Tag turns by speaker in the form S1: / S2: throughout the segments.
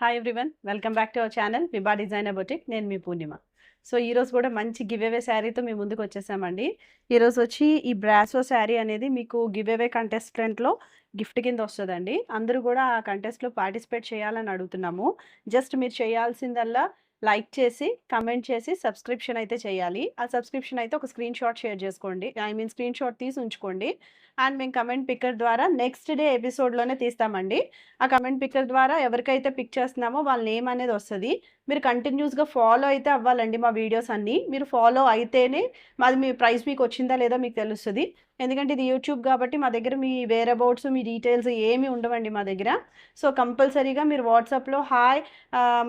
S1: Hi everyone, welcome back to our channel Vibha designer boutique. నేను మీ పూర్ణిమ. So ఈరోజు కూడా మంచి గివ్ అవే శారీతో మీ ముందుకు వచ్చేసామండి. ఈరోజు వచ్చి ఈ బ్రాసో శారీ అనేది మీకు గివ్ అవే కంటెస్టెంట్లో గిఫ్ట్ కింద వస్తుందండి. అందరూ కూడా ఆ కంటెస్ట్లో పార్టిసిపేట్ చేయాలని అడుగుతున్నాము. జస్ట్ మీరు చేయాల్సిందల్లా లైక్ చేసి, కమెంట్ చేసి, సబ్స్క్రిప్షన్ అయితే చేయాలి. ఆ సబ్స్క్రిప్షన్ అయితే ఒక స్క్రీన్ షాట్ షేర్ చేసుకోండి, స్క్రీన్ షాట్ తీసి ఉంచుకోండి. అండ్ మేము కమెంట్ పిక్కర్ ద్వారా నెక్స్ట్ డే ఎపిసోడ్లోనే తీస్తామండి. ఆ కమెంట్ పిక్కర్ ద్వారా ఎవరికైతే పిక్ చేస్తున్నామో వాళ్ళ నేమ్ అనేది వస్తుంది. మీరు కంటిన్యూస్గా ఫాలో అయితే అవ్వాలండి మా వీడియోస్ అన్నీ. మీరు ఫాలో అయితేనే మాది మీ ప్రైస్ మీకు వచ్చిందా లేదా మీకు తెలుస్తుంది. ఎందుకంటే ఇది యూట్యూబ్ కాబట్టి మా దగ్గర మీ వేర్ అబౌట్స్, మీ డీటెయిల్స్ ఏమీ ఉండవండి మా దగ్గర. సో కంపల్సరీగా మీరు వాట్సాప్లో హాయ్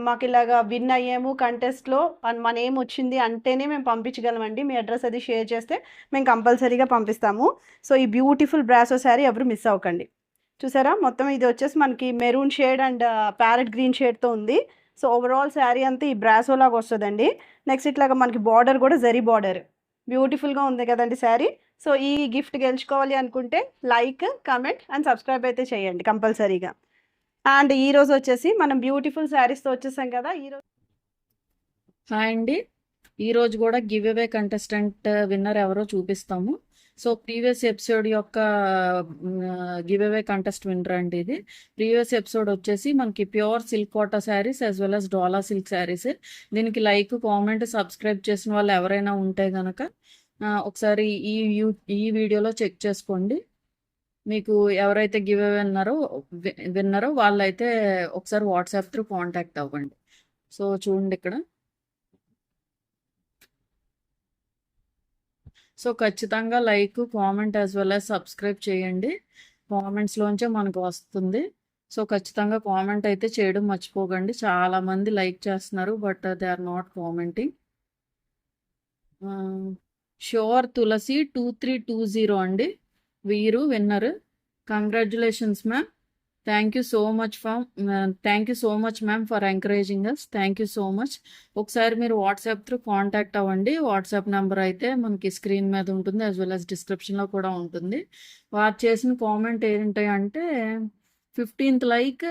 S1: మాకు ఇలాగా విన్ అయ్యాము కంటెస్ట్లో మా నేమ్ వచ్చింది అంటేనే మేము పంపించగలమండి. మీ అడ్రస్ అది షేర్ చేస్తే మేము కంపల్సరీగా పంపిస్తాము. సో ఈ బ్యూటిఫుల్ బ్రాసో శారీ ఎవరు మిస్ అవ్వకండి. చూసారా, మొత్తం ఇది వచ్చేసి మనకి maroon shade and parrot green షేడ్తో ఉంది. సో ఓవరాల్ శారీ అంతా ఈ బ్రాసో లాగా వస్తుందండి. నెక్స్ట్ ఇట్లాగా మనకి బార్డర్ కూడా జరీ బార్డర్ బ్యూటిఫుల్గా ఉంది కదండి శారీ. సో ఈ గిఫ్ట్ గెలుచుకోవాలి అనుకుంటే లైక్, కమెంట్ అండ్ సబ్స్క్రైబ్ అయితే చేయండి కంపల్సరీగా. అండ్ ఈరోజు వచ్చేసి మనం బ్యూటిఫుల్ శారీస్తో వచ్చేసాం కదా. ఈరోజు
S2: హాయ్ అండి, ఈరోజు కూడా గివ్ అవే కంటెస్టెంట్ విన్నర్ ఎవరో చూపిస్తాము. సో ప్రీవియస్ ఎపిసోడ్ యొక్క గివ్ అవే కంటెస్ట్ విన్నర్ అండి ఇది. ప్రీవియస్ ఎపిసోడ్ వచ్చేసి మనకి pure silk Kota sarees as well as Dola silk sarees. దీనికి లైక్, కామెంట్, సబ్స్క్రైబ్ చేసిన వాళ్ళు ఎవరైనా ఉంటే కనుక ఒకసారి ఈ వీడియోలో చెక్ చేసుకోండి. మీకు ఎవరైతే గివ్ అవే విన్నారో వాళ్ళైతే ఒకసారి వాట్సాప్ త్రూ కాంటాక్ట్ అవ్వండి. సో చూడండి ఇక్కడ. సో ఖచ్చితంగా like, comment as well as subscribe చేయండి. కామెంట్స్లోంచే మనకు వస్తుంది. సో ఖచ్చితంగా కామెంట్ అయితే చేయడం మర్చిపోకండి. చాలామంది లైక్ చేస్తున్నారు but they are not commenting. షోర్ తులసి 2320 అండి వీరు winner. Congratulations ma'am. Thank you so much ma'am for encouraging us. Thank you so much. ఒకసారి మీరు వాట్సాప్ త్రూ కాంటాక్ట్ అవ్వండి. వాట్సాప్ నెంబర్ అయితే మనకి స్క్రీన్ మీద ఉంటుంది యాజ్ వెల్ as డిస్క్రిప్షన్లో కూడా ఉంటుంది. వారు చేసిన కామెంట్ ఏంటి అంటే 15th like,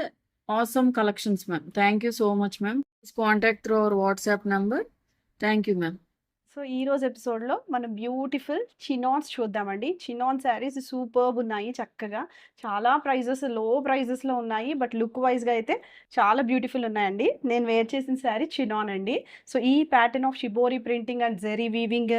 S2: awesome collections ma'am. Thank you so much ma'am. Contact through our WhatsApp number. Thank you ma'am.
S1: So ఈరోజు ఎపిసోడ్లో మనం బ్యూటిఫుల్ చినాన్స్ చూద్దామండి. చినాన్ శారీస్ సూపర్బ్ ఉన్నాయి, చక్కగా చాలా లో ప్రైజెస్లో ఉన్నాయి. బట్ లుక్ వైజ్గా అయితే చాలా బ్యూటిఫుల్ ఉన్నాయండి. నేను వేర్ చేసిన శారీ చినాన్ అండి. సో ఈ pattern of shibori printing and zari weaving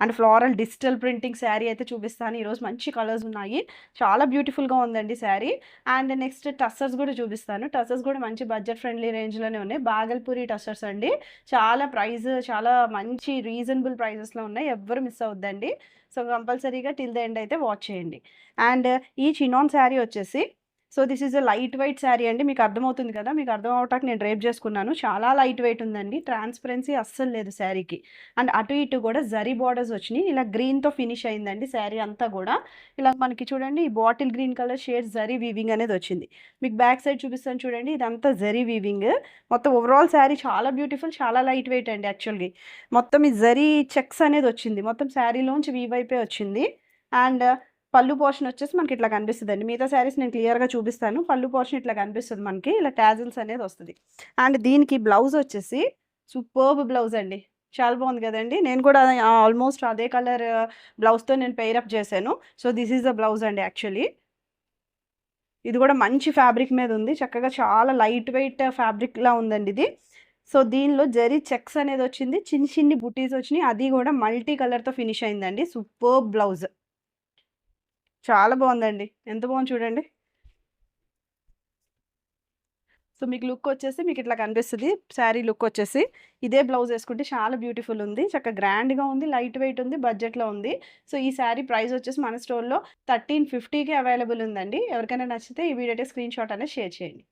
S1: and floral digital printing saree అయితే చూపిస్తాను. ఈరోజు మంచి కలర్స్ ఉన్నాయి, చాలా బ్యూటిఫుల్గా ఉందండి శారీ. అండ్ నెక్స్ట్ టస్సర్స్ కూడా చూపిస్తాను. టస్సర్స్ కూడా మంచి బడ్జెట్ ఫ్రెండ్లీ రేంజ్లోనే ఉన్నాయి. బాగల్పూరి టస్సర్స్ అండి. చాలా మంచి రీజనబుల్ ప్రైజెస్లో ఉన్నాయి, ఎవ్వరు మిస్ అవుద్దండి. సో కంపల్సరీగా టిల్ ద ఎండ్ అయితే వాచ్ చేయండి. అండ్ ఈ చినాన్ శారీ వచ్చేసి so this is a light weight sari అండి. మీకు అర్థమవుతుంది కదా, మీకు అర్థం అవటానికి నేను డ్రైప్ చేసుకున్నాను. చాలా లైట్ వెయిట్ ఉందండి, ట్రాన్స్పరెన్సీ అస్సలు లేదు శారీకి. అండ్ అటు ఇటు కూడా జరీ బార్డర్స్ వచ్చినాయి. ఇలా గ్రీన్తో ఫినిష్ అయిందండి శారీ అంతా కూడా. ఇలా మనకి చూడండి ఈ bottle green colour shade zari weaving అనేది వచ్చింది. మీకు బ్యాక్ సైడ్ చూపిస్తాను చూడండి, ఇదంతా జరీ వీవింగ్. మొత్తం ఓవరాల్ శారీ చాలా బ్యూటిఫుల్, చాలా లైట్ వెయిట్ అండి. యాక్చువల్గా మొత్తం ఈ జరీ చెక్స్ అనేది వచ్చింది, మొత్తం శారీలోంచి వీవ్ అయిపోయి వచ్చింది. అండ్ పళ్ళు పోర్షన్ వచ్చేసి మనకి ఇట్లా కనిపిస్తుంది అండి. మిగతా శారీస్ నేను క్లియర్గా చూపిస్తాను. పళ్ళు పోర్షన్ ఇట్లా కనిపిస్తుంది మనకి, ఇలా టాజిల్స్ అనేది వస్తుంది. అండ్ దీనికి బ్లౌజ్ వచ్చేసి సూపర్బ్ బ్లౌజ్ అండి, చాలా బాగుంది కదండి. నేను కూడా ఆల్మోస్ట్ అదే కలర్ బ్లౌజ్తో నేను పెయిరప్ చేశాను. So this is the blouse అండి. యాక్చువల్లీ ఇది కూడా మంచి ఫ్యాబ్రిక్ మీద ఉంది, చక్కగా చాలా లైట్ వెయిట్ ఫ్యాబ్రిక్లా ఉందండి ఇది. సో దీనిలో జరీ చెక్స్ అనేది వచ్చింది, చిన్ని బుటీస్ వచ్చినాయి, అది కూడా మల్టీ కలర్తో ఫినిష్ అయిందండి. సూపర్బ్ బ్లౌజ్, చాలా బాగుందండి. ఎంత బాగుంది చూడండి. సో మీకు లుక్ వచ్చేసి మీకు ఇట్లా కనిపిస్తుంది. శారీ లుక్ వచ్చేసి ఇదే బ్లౌజ్ వేసుకుంటే చాలా బ్యూటిఫుల్ ఉంది, చక్కగా గ్రాండ్గా ఉంది, లైట్ వెయిట్ ఉంది, బడ్జెట్లో ఉంది. సో ఈ శారీ ప్రైస్ వచ్చేసి మన స్టోర్లో 1350కి అవైలబుల్ ఉందండి. ఎవరికైనా నచ్చితే ఈ వీడియో స్క్రీన్ షాట్ అనేది షేర్ చేయండి.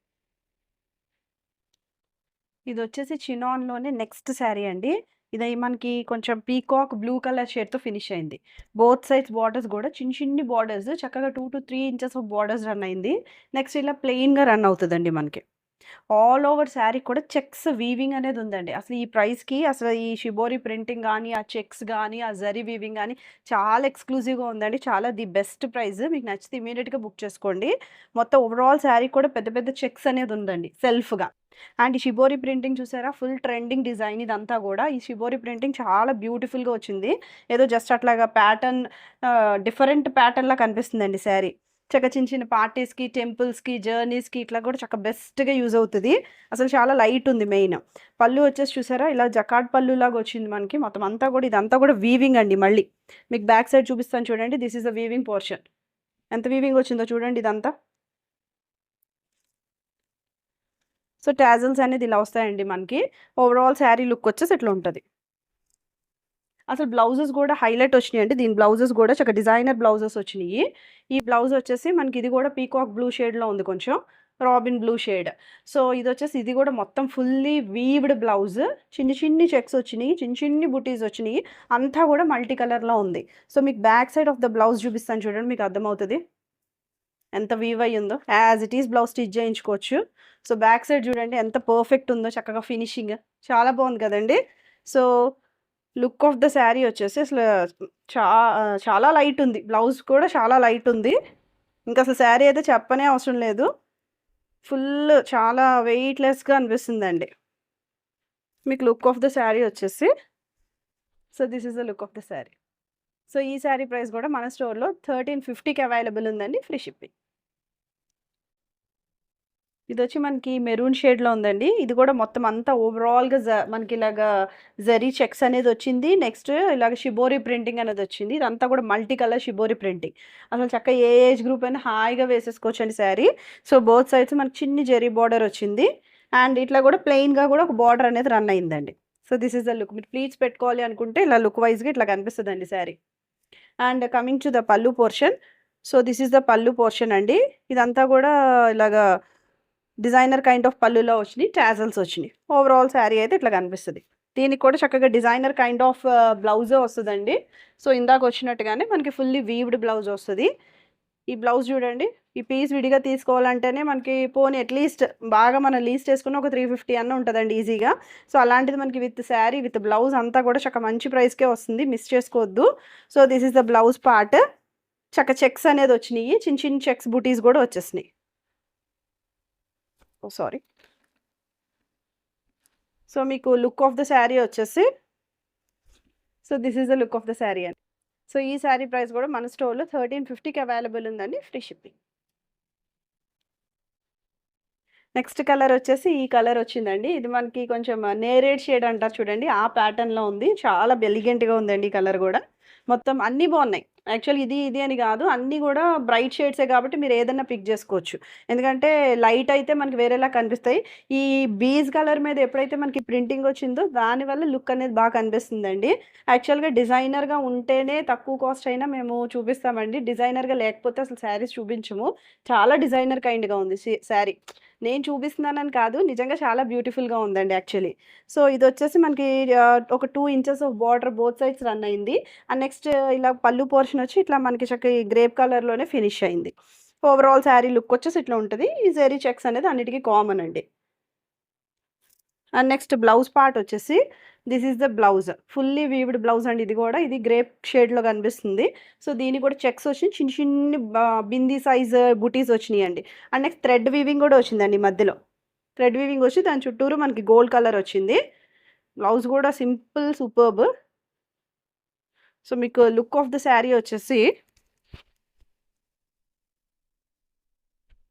S1: ఇది వచ్చేసి చినాన్లోనే నెక్స్ట్ శారీ అండి. ఇది మనకి కొంచెం పీకాక్ బ్లూ కలర్ షేడ్తో ఫినిష్ అయింది. బోత్ సైడ్స్ బార్డర్స్ కూడా చిన్ని బార్డర్స్, చక్కగా 2 to 3 inches of borders run అయింది. నెక్స్ట్ ఇలా ప్లెయిన్గా రన్ అవుతుందండి మనకి. ఆల్ ఓవర్ శారీ కూడా చెక్స్ వీవింగ్ అనేది ఉందండి. అసలు ఈ ప్రైస్కి అసలు ఈ షిబోరి ప్రింటింగ్ కానీ, ఆ చెక్స్ కానీ, ఆ జరీ వీవింగ్ కానీ చాలా ఎక్స్క్లూజివ్గా ఉందండి. చాలా ది బెస్ట్ ప్రైస్. మీకు నచ్చితే ఇమీడియట్గా బుక్ చేసుకోండి. మొత్తం ఓవరాల్ శారీ కూడా పెద్ద పెద్ద చెక్స్ అనేది ఉందండి సెల్ఫ్గా. అండ్ ఈ షిబోరి ప్రింటింగ్ చూసారా, ఫుల్ ట్రెండింగ్ డిజైన్ ఇదంతా కూడా. ఈ షిబోరి ప్రింటింగ్ చాలా బ్యూటిఫుల్గా వచ్చింది. ఏదో జస్ట్ అట్లాగా ప్యాటర్న్ డిఫరెంట్ ప్యాటర్న్లా కనిపిస్తుందండి శారీ. చక్కగా చిన్న చిన్న పార్టీస్కి, టెంపుల్స్కి, జర్నీస్కి ఇట్లా కూడా చక్కగా బెస్ట్గా యూజ్ అవుతుంది. అసలు చాలా లైట్ ఉంది మెయిన్. పళ్ళు వచ్చేసి చూసారా, ఇలా జకాట్ పళ్ళు లాగా వచ్చింది మనకి. మొత్తం అంతా కూడా ఇదంతా కూడా వీవింగ్ అండి. మళ్ళీ మీకు బ్యాక్ సైడ్ చూపిస్తాను చూడండి. This is the weaving portion. ఎంత వీవింగ్ వచ్చిందో చూడండి ఇదంతా. సో టాజల్స్ అనేది ఇలా వస్తాయండి మనకి. ఓవరాల్ శారీ లుక్ వచ్చేసి ఇట్లా ఉంటుంది. అసలు బ్లౌజెస్ కూడా హైలైట్ వచ్చినాయండి. దీని బ్లౌజెస్ కూడా చక్కగా డిజైనర్ బ్లౌజెస్ వచ్చినాయి. ఈ బ్లౌజ్ వచ్చేసి మనకి ఇది కూడా పీకాక్ బ్లూ షేడ్లో ఉంది, కొంచెం రాబిన్ బ్లూ షేడ్. సో ఇది వచ్చేసి ఇది కూడా మొత్తం ఫుల్లీ వీవ్డ్ బ్లౌజ్. చిన్ని చిన్ని చెక్స్ వచ్చినాయి, చిన్ని చిన్ని బుటీస్ వచ్చినాయి. అంతా కూడా మల్టీ కలర్లో ఉంది. సో మీకు back side of the blouse చూపిస్తాను చూడండి, మీకు అర్థమవుతుంది ఎంత వీవ్ అయ్యి ఉందో. As it is blouse stitch చేయించుకోవచ్చు. సో బ్యాక్ సైడ్ చూడండి ఎంత పర్ఫెక్ట్ ఉందో, చక్కగా ఫినిషింగ్ చాలా బాగుంది కదండి. So look of the sari వచ్చేసి అసలు చా చాలా లైట్ ఉంది. బ్లౌజ్ కూడా చాలా లైట్ ఉంది. ఇంకా అసలు శారీ అయితే చెప్పనే అవసరం లేదు. ఫుల్ చాలా వెయిట్లెస్గా అనిపిస్తుందండి. మీకు లుక్ ఆఫ్ ద శారీ వచ్చేసి, so this is the look of the sari. So ఈ శారీ ప్రైస్ కూడా మన స్టోర్లో 1350కి అవైలబుల్ ఉందండి, ఫ్రీ షిప్పింగ్. ఇది వచ్చి మనకి మెరూన్ షేడ్లో ఉందండి. ఇది కూడా మొత్తం అంతా ఓవరాల్గా మనకి ఇలాగా జరీ చెక్స్ అనేది వచ్చింది. నెక్స్ట్ ఇలాగ షిబోరి ప్రింటింగ్ అనేది వచ్చింది. ఇదంతా కూడా మల్టీ కలర్ షిబోరి ప్రింటింగ్. అసలు చక్కగా ఏ ఏజ్ గ్రూప్ అయినా హాయిగా వేసేసుకోవచ్చు అండి శారీ. సో బోత్ సైడ్స్ మనకి చిన్ని జరీ బార్డర్ వచ్చింది. అండ్ ఇట్లా కూడా ప్లెయిన్గా కూడా ఒక బార్డర్ అనేది రన్ అయిందండి. So this is the look. మీరు ప్లీట్స్ పెట్టుకోవాలి అనుకుంటే ఇలా లుక్ వైజ్గా ఇట్లా కనిపిస్తుంది అండి sari. And coming to the pallu portion. So this is the pallu portion అండి. ఇదంతా కూడా ఇలాగా డిజైనర్ కైండ్ ఆఫ్ పళ్ళులో వచ్చినాయి, టాజల్స్ వచ్చినాయి. ఓవరాల్ శారీ అయితే ఇట్లా కనిపిస్తుంది. దీనికి కూడా చక్కగా డిజైనర్ కైండ్ ఆఫ్ బ్లౌజే వస్తుందండి. సో ఇందాక వచ్చినట్టుగానే మనకి ఫుల్లీ వీవ్డ్ బ్లౌజ్ వస్తుంది. ఈ బ్లౌజ్ చూడండి, ఈ పీస్ విడిగా తీసుకోవాలంటేనే మనకి పోనీ అట్లీస్ట్ బాగా మనం లీస్ట్ వేసుకుని ఒక 350 అన్న ఉంటుందండి ఈజీగా. సో అలాంటిది మనకి విత్ శారీ విత్ బ్లౌజ్ అంతా కూడా చక్క మంచి ప్రైస్కే వస్తుంది, మిస్ చేసుకోవద్దు. So this is the blouse part. చక్క చెక్స్ అనేది వచ్చినాయి, చిన్న చిన్న చెక్స్ బుటీస్ కూడా వచ్చేసినాయి. సారీ. సో మీకు లుక్ ఆఫ్ ద శారీ వచ్చేసి, so this is the look of the sari అండి. సో ఈ శారీ ప్రైస్ కూడా మన స్టోర్లో 1350కి అవైలబుల్ ఉందండి, ఫ్రీ షిప్పింగ్. నెక్స్ట్ కలర్ వచ్చేసి ఈ కలర్ వచ్చిందండి. ఇది మనకి కొంచెం నేరేడ్ షేడ్ అంటారు చూడండి, ఆ ప్యాటర్న్లో ఉంది. చాలా ఎలిగెంట్గా ఉందండి ఈ కలర్ కూడా. మొత్తం అన్నీ బాగున్నాయి. యాక్చువల్లీ ఇది అని కాదు, అన్నీ కూడా బ్రైట్ షేడ్సే కాబట్టి మీరు ఏదైనా పిక్ చేసుకోవచ్చు. ఎందుకంటే లైట్ అయితే మనకి వేరేలా కనిపిస్తాయి. ఈ బీజ్ కలర్ మీద ఎప్పుడైతే మనకి ప్రింటింగ్ వచ్చిందో దానివల్ల లుక్ అనేది బాగా కనిపిస్తుందండి. యాక్చువల్గా డిజైనర్గా ఉంటేనే తక్కువ కాస్ట్ అయినా మేము చూపిస్తామండి. డిజైనర్గా లేకపోతే అసలు శారీస్ చూపించము. చాలా డిజైనర్ కైండ్గా ఉంది శారీ. నేను చూపిస్తున్నానని కాదు, నిజంగా చాలా బ్యూటిఫుల్గా ఉందండి యాక్చువల్లీ. సో ఇది వచ్చేసి మనకి ఒక 2 inches of border both sides run అయింది. అండ్ నెక్స్ట్ ఇలా పళ్ళు పోర్షన్ వచ్చి ఇట్లా మనకి చక్కగా ఈ గ్రేప్ కలర్లోనే ఫినిష్ అయింది. ఓవరాల్ శారీ లుక్ వచ్చేసి ఇట్లా ఉంటుంది. ఈ జరీ చెక్స్ అనేది అన్నిటికీ కామన్ అండి. అండ్ నెక్స్ట్ బ్లౌజ్ పార్ట్ వచ్చేసి this is the blouse. Fully weaved blouse అండి. ఇది కూడా ఇది గ్రేప్ షేడ్లో కనిపిస్తుంది. సో దీనికి కూడా చెక్స్ వచ్చి చిన్న చిన్ని బిందీ సైజ్ బుటీస్ వచ్చినాయి అండి. అండ్ నెక్స్ట్ థ్రెడ్ వీవింగ్ కూడా వచ్చిందండి మధ్యలో. థ్రెడ్ వీవింగ్ వచ్చి దాని చుట్టూరు మనకి గోల్డ్ కలర్ వచ్చింది. బ్లౌజ్ కూడా సింపుల్ సూపర్బ్. సో మీకు లుక్ ఆఫ్ ద శారీ వచ్చేసి,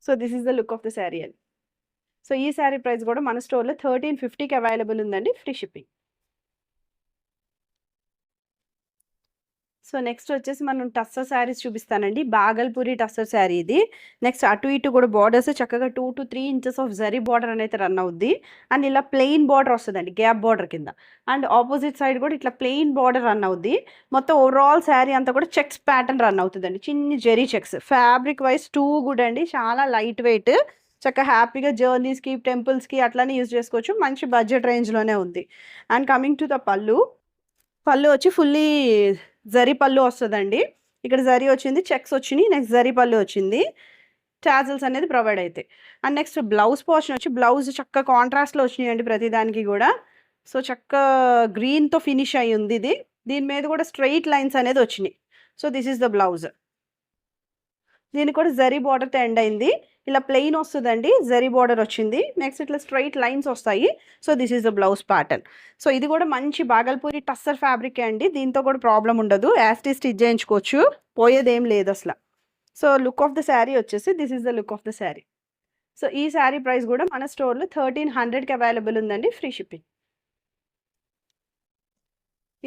S1: so this is the look of the sari అండి. సో ఈ శారీ ప్రైస్ కూడా మన స్టోర్లో 1350కి అవైలబుల్ ఉందండి, ఫ్రీ షిప్పింగ్. సో నెక్స్ట్ వచ్చేసి మనం టస్సర్ శారీస్ చూపిస్తానండి. బాగల్పూరి టస్సర్ శారీ ఇది. నెక్స్ట్ అటు ఇటు కూడా బార్డర్స్ చక్కగా 2 to 3 inches of zari border అనేది రన్ అవుద్ది. అండ్ ఇలా ప్లెయిన్ బార్డర్ వస్తుందండి గ్యాప్ బార్డర్ కింద. అండ్ ఆపోజిట్ సైడ్ కూడా ఇట్లా ప్లెయిన్ బార్డర్ రన్ అవుద్ది. మొత్తం ఓవరాల్ శారీ అంతా కూడా చెక్స్ ప్యాటర్న్ రన్ అవుతుందండి, చిన్ని zari checks. Fabric wise too good అండి, చాలా లైట్ వెయిట్. చక్కగా హ్యాపీగా జర్నీస్కి, టెంపుల్స్కి అట్లానే యూజ్ చేసుకోవచ్చు. మంచి బడ్జెట్ రేంజ్లోనే ఉంది. అండ్ కమింగ్ టు ద పళ్ళు. పళ్ళు వచ్చి ఫుల్లీ జరీ పళ్ళు వస్తుందండి. ఇక్కడ జరీ వచ్చింది, చెక్స్ వచ్చినాయి, నెక్స్ట్ జరీ పళ్ళు వచ్చింది. టాజల్స్ అనేది ప్రొవైడ్ అవుతాయి. అండ్ నెక్స్ట్ బ్లౌజ్ పోర్షన్ వచ్చి బ్లౌజ్ చక్క కాంట్రాస్ట్లో వచ్చినాయండి ప్రతిదానికి కూడా. సో చక్క గ్రీన్తో ఫినిష్ అయ్యి ఉంది ఇది. దీని మీద కూడా స్ట్రెయిట్ లైన్స్ అనేది వచ్చినాయి. So this is the blouse. దీనికి కూడా జరీ బార్డర్తో ఎండ్ అయింది. ఇలా ప్లెయిన్ వస్తుందండి, జరీ బార్డర్ వచ్చింది. నెక్స్ట్ ఇట్లా స్ట్రైట్ లైన్స్ వస్తాయి. So this is the blouse pattern. So ఇది కూడా మంచి బాగల్పూరి టస్సర్ ఫ్యాబ్రిక్ అండి, దీంతో కూడా ప్రాబ్లం ఉండదు, యాస్టీ స్టిచ్ చేయించుకోవచ్చు, పోయేదేం లేదు అసలు. So look of the sari వచ్చేసి this is the look of the sari. So ఈ శారీ ప్రైస్ కూడా మన స్టోర్లో 1300కి అవైలబుల్ ఉందండి, ఫ్రీ షిప్పింగ్.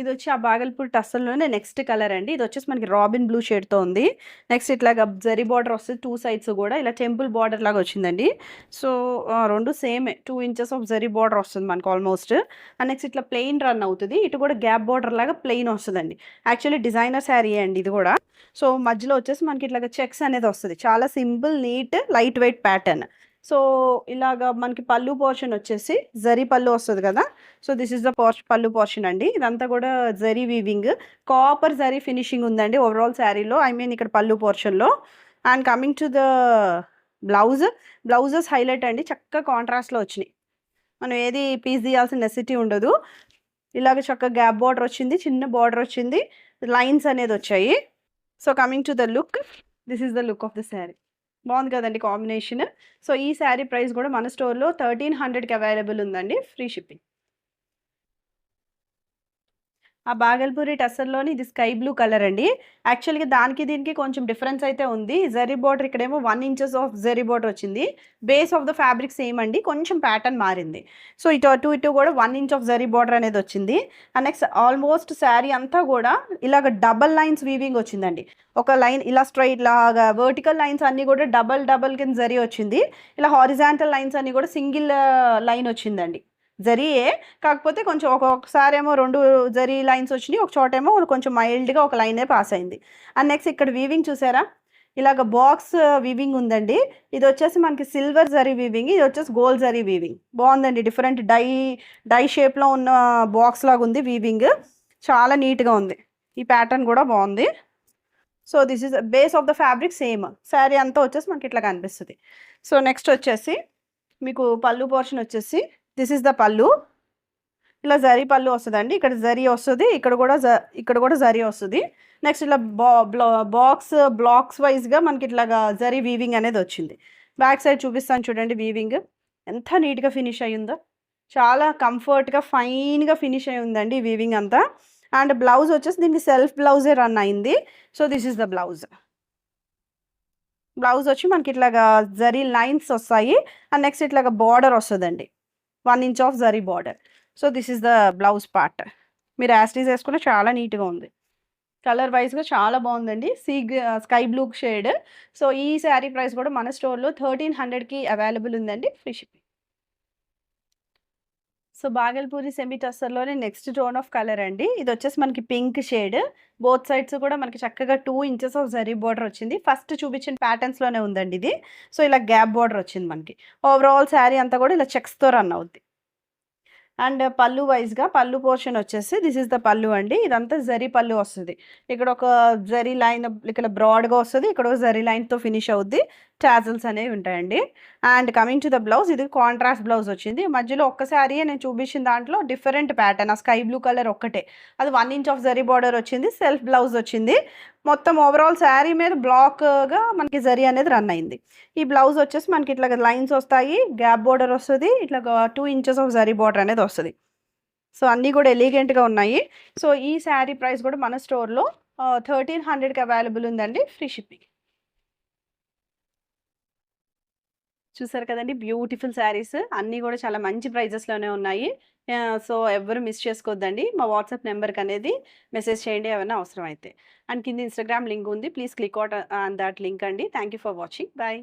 S1: ఇది వచ్చి ఆ బాగల్పూర్ టస్సల్లోనే నెక్స్ట్ కలర్ అండి. ఇది వచ్చేసి మనకి రాబిన్ బ్లూ షేడ్తో ఉంది. నెక్స్ట్ ఇట్లాగా జరీ బార్డర్ వస్తుంది, 2 సైడ్స్ కూడా ఇలా టెంపుల్ బార్డర్ లాగా వచ్చిందండి. సో రెండు సేమే, 2 ఇంచెస్ ఆఫ్ జరీ బార్డర్ వస్తుంది మనకు ఆల్మోస్ట్. అండ్ నెక్స్ట్ ఇట్లా ప్లెయిన్ రన్ అవుతుంది, ఇటు కూడా గ్యాప్ బార్డర్ లాగా ప్లెయిన్ వస్తుందండి. యాక్చువల్లీ డిజైనర్ శారీ అండి ఇది కూడా. సో మధ్యలో వచ్చేసి మనకి ఇట్లాగా చెక్స్ అనేది వస్తుంది, చాలా simple neat light weight pattern. So ఇలాగా మనకి పళ్ళు పోర్షన్ వచ్చేసి జరీ పళ్ళు వస్తుంది కదా. So this is the pallu portion అండి. ఇదంతా కూడా zari weaving, copper zari finishing ఉందండి ఓవరాల్ శారీలో, ఐ మీన్ ఇక్కడ పళ్ళు పోర్షన్లో. And coming to the blouses highlight అండి, చక్కగా కాంట్రాస్ట్లో వచ్చినాయి, మనం ఏది పీస్ తీయాల్సిన నెసిటీ ఉండదు. ఇలాగ చక్కగా గ్యాప్ బార్డర్ వచ్చింది, చిన్న బార్డర్ వచ్చింది, లైన్స్ అనేది వచ్చాయి. So coming to the look, this is the look of the sari. బాగుంది కదండి కాంబినేషన్. సో ఈ శారీ ప్రైస్ కూడా మన స్టోర్లో 1300కి అవైలబుల్ ఉందండి, ఫ్రీ షిప్పింగ్. ఆ బాగల్పూరి టస్సర్లోని ఇది స్కై బ్లూ కలర్ అండి. యాక్చువల్గా దానికి దీనికి కొంచెం డిఫరెన్స్ అయితే ఉంది. జరీ బార్డర్ ఇక్కడేమో 1 ఇంచెస్ ఆఫ్ జరీ బార్డర్ వచ్చింది, base of the fabric same అండి, కొంచెం ప్యాటర్న్ మారింది. సో ఇటు కూడా 1 ఇంచ్ ఆఫ్ జరీ బార్డర్ అనేది వచ్చింది. అండ్ నెక్స్ట్ ఆల్మోస్ట్ శారీ అంతా కూడా ఇలాగ డబల్ లైన్స్ వీవింగ్ వచ్చిందండి. ఒక లైన్ ఇలా స్ట్రైట్ లాగా వర్టికల్ లైన్స్ అన్నీ కూడా డబల్ కింద జరీ వచ్చింది. ఇలా హారిజాంటల్ లైన్స్ అన్నీ కూడా సింగిల్ లైన్ వచ్చిందండి, జరీయే, కాకపోతే కొంచెం ఒక్కొక్కసారి ఏమో 2 జరీ లైన్స్ వచ్చినాయి, ఒక చోట ఏమో కొంచెం మైల్డ్గా ఒక లైనే పాస్ అయింది. అండ్ నెక్స్ట్ ఇక్కడ వీవింగ్ చూసారా, ఇలాగ బాక్స్ వీవింగ్ ఉందండి. ఇది వచ్చేసి మనకి సిల్వర్ జరీ వీవింగ్, ఇది వచ్చేసి గోల్డ్ జరీ వీవింగ్. బాగుందండి, డిఫరెంట్ డై షేప్లో ఉన్న బాక్స్ లాగా ఉంది వీవింగ్, చాలా నీట్గా ఉంది. ఈ ప్యాటర్న్ కూడా బాగుంది. So this is base of the fabric same, sari అంతా వచ్చేసి మనకి ఇట్లా కనిపిస్తుంది. సో నెక్స్ట్ వచ్చేసి మీకు పళ్ళు పోర్షన్ వచ్చేసి దిస్ ఇస్ ద పళ్ళు, ఇలా జరీ పళ్ళు వస్తుందండి, ఇక్కడ జరీ వస్తుంది, ఇక్కడ కూడా జరీ వస్తుంది. నెక్స్ట్ ఇలా బ్లాక్స్ వైజ్గా మనకి ఇట్లాగా జరీ వీవింగ్ అనేది వచ్చింది. బ్యాక్ సైడ్ చూపిస్తాను చూడండి, వీవింగ్ ఎంత నీట్గా ఫినిష్ అయ్యిందో, చాలా కంఫర్ట్గా ఫైన్గా ఫినిష్ అయి ఉందండి వీవింగ్ అంతా. అండ్ బ్లౌజ్ వచ్చేసి దీనికి సెల్ఫ్ బ్లౌజే రన్ అయింది. So this is the blouse వచ్చి మనకి ఇట్లాగా జరీ లైన్స్ వస్తాయి. అండ్ నెక్స్ట్ ఇట్లాగా బార్డర్ వస్తుందండి, 1 inch of zari border. So this is the blouse part. మీరు యాస్టీస్ వేసుకుంటే చాలా నీట్గా ఉంది, కలర్ వైజ్గా చాలా బాగుందండి, స్కై బ్లూ షేడ్. సో ఈ శారీ ప్రైస్ కూడా మన స్టోర్లో 1300కి అవైలబుల్ ఉందండి, free shipping. So Bhagalpuri semi టస్సర్లోనే నెక్స్ట్ టోన్ ఆఫ్ కలర్ అండి. ఇది వచ్చేసి మనకి పింక్ షేడ్, బోత్ సైడ్స్ కూడా మనకి చక్కగా 2 ఇంచెస్ ఆఫ్ జరీ బార్డర్ వచ్చింది. ఫస్ట్ చూపించిన ప్యాటర్న్స్లోనే ఉందండి ఇది. సో ఇలా గ్యాప్ బార్డర్ వచ్చింది మనకి. ఓవరాల్ శారీ అంతా కూడా ఇలా చెక్స్తో రన్ అవుద్ది. అండ్ పళ్ళు వైజ్గా పళ్ళు పోర్షన్ వచ్చేసి దిస్ ఇస్ ద పళ్ళు అండి, ఇదంతా జరీ పళ్ళు వస్తుంది. ఇక్కడ ఒక జరీ లైన్ ఇక్కడ బ్రాడ్గా వస్తుంది, ఇక్కడ ఒక జరీ లైన్తో ఫినిష్ అవుద్ది, టాజిల్స్ అనేవి ఉంటాయండి. And coming to the blouse, ఇది కాంట్రాస్ట్ బ్లౌజ్ వచ్చింది. మధ్యలో ఒక్కసారి నేను చూపించిన దాంట్లో డిఫరెంట్ ప్యాటర్న్, ఆ స్కై బ్లూ కలర్ ఒక్కటే, అది 1 ఇంచ్ ఆఫ్ జరీ బార్డర్ వచ్చింది, సెల్ఫ్ బ్లౌజ్ వచ్చింది. మొత్తం ఓవరాల్ శారీ మీద బ్లాక్గా మనకి జరీ అనేది రన్ అయింది. ఈ బ్లౌజ్ వచ్చేసి మనకి ఇట్లా లైన్స్ వస్తాయి, గ్యాప్ బార్డర్ వస్తుంది, ఇట్లా 2 ఇంచెస్ ఆఫ్ జరీ బార్డర్ అనేది వస్తుంది. సో అన్నీ కూడా ఎలిగెంట్గా ఉన్నాయి. సో ఈ శారీ ప్రైస్ కూడా మన స్టోర్లో 1300కి అవైలబుల్ ఉందండి, ఫ్రీ షిప్పింగ్. చూసారు కదండి, బ్యూటిఫుల్ శారీస్ అన్నీ కూడా చాలా మంచి ప్రైజెస్లోనే ఉన్నాయి. సో ఎవరు మిస్ చేసుకోవద్దండి, మా వాట్సాప్ నెంబర్కి అనేది మెసేజ్ చేయండి ఏమైనా అవసరం అయితే. అండ్ కింద ఇన్స్టాగ్రామ్ లింక్ ఉంది, please click out on that link అండి. Thank you for watching, bye.